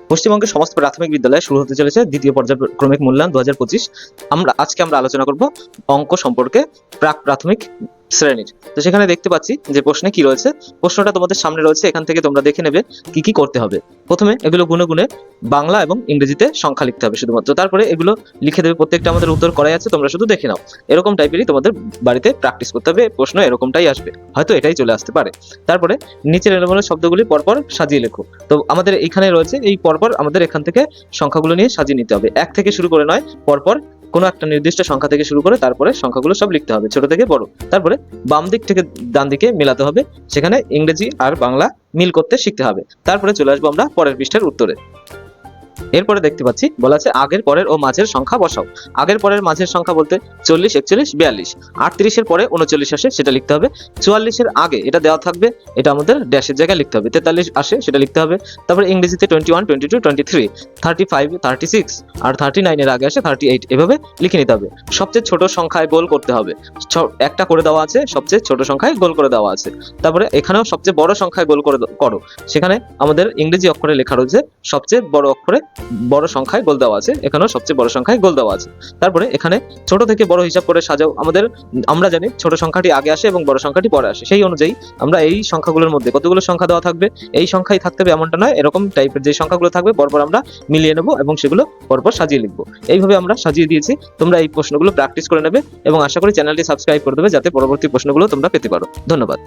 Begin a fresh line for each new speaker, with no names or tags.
পশ্চিমবঙ্গের সমস্ত প্রাথমিক বিদ্যালয়ে শুরু হতে চলেছে দ্বিতীয় পর্যায়ক্রমিক মূল্যায়ন 2025। আজকে আমরা আলোচনা করব অঙ্ক সম্পর্কে প্রাক প্রাথমিক শ্রেণীর। তো সেখানে দেখতে পাচ্ছি যে প্রশ্নে কি রয়েছে, প্রশ্নটা তোমাদের সামনে রয়েছে, এখান থেকে তোমরা দেখে নেবে কি কি করতে হবে। প্রথমে এগুলো গুনে গুনে বাংলা এবং ইংরেজিতে সংখ্যা লিখতে হবে শুধুমাত্র, তারপরে এগুলো লিখে দেবে। প্রত্যেকটা আমাদের উত্তর করাই আছে, তোমরা শুধু দেখে নাও। এরকম টাইপেরই তোমাদের বাড়িতে প্র্যাকটিস করতে হবে, প্রশ্ন এরকমটাই আসবে, হয়তো এটাই চলে আসতে পারে। তারপরে নিচের এলোমেলো শব্দগুলি পরপর সাজিয়ে লেখো। তো আমাদের এইখানে রয়েছে, এই পরপর আমাদের এখান থেকে সংখ্যাগুলো নিয়ে সাজিয়ে নিতে হবে, এক থেকে শুরু করে নয়, পরপর কোনো একটা নির্দিষ্ট সংখ্যা থেকে শুরু করে তারপরে সংখ্যাগুলো সব লিখতে হবে, ছোট থেকে বড়। তারপরে বাম দিক থেকে ডান দিকে মেলাতে হবে, সেখানে ইংরেজি আর বাংলা মিল করতে শিখতে হবে। তারপরে চলে আসবো আমরা পরের পৃষ্ঠার উত্তরে। এরপরে দেখতে পাচ্ছি বলা আছে আগের পরের ও মাঝের সংখ্যা বসাও। আগের পরের মাঝের সংখ্যা বলতে 40, 41, 42। 38-এর পরে 39 আসে, সেটা লিখতে হবে। 44-এর আগে এটা দেওয়া থাকবে, এটা আমাদের ড্যাশের জায়গায় লিখতে হবে। 43 আসে, সেটা লিখতে হবে। তারপরে ইংরেজিতে 21, 22, 23, 35, 36 আর 39-এর আগে আসে 38, এভাবে লিখে নিতে হবে। সবচেয়ে ছোট সংখ্যায় গোল করতে হবে, একটা করে দেওয়া আছে, সবচেয়ে ছোট সংখ্যায় গোল করে দেওয়া আছে। তারপরে এখানেও সবচেয়ে বড় সংখ্যায় গোল করে করো, সেখানে আমাদের ইংরেজি অক্ষরে লেখা রয়েছে, সবচেয়ে বড় অক্ষরে বড় সংখ্যায় গোল দেওয়া আছে, এখানেও সবচেয়ে বড় সংখ্যায় গোল দেওয়া আছে। তারপরে এখানে ছোট থেকে বড় হিসাব করে সাজাও। আমরা জানি ছোট সংখ্যাটি আগে আসে এবং বড় সংখ্যাটি পরে আসে, সেই অনুযায়ী আমরা এই সংখ্যাগুলোর মধ্যে কতগুলো সংখ্যা দেওয়া থাকবে, এই সংখ্যাই থাকতে হবে এমনটা নয়, এরকম টাইপের যে সংখ্যাগুলো থাকবে পরপর আমরা মিলিয়ে নেব এবং সেগুলো পরপর সাজিয়ে লিখবো। এইভাবে আমরা সাজিয়ে দিয়েছি, তোমরা এই প্রশ্নগুলো প্র্যাকটিস করে নেবে এবং আশা করি চ্যানেলটি সাবস্ক্রাইব করে দেবে যাতে পরবর্তী প্রশ্নগুলো তোমরা পেতে পারো। ধন্যবাদ।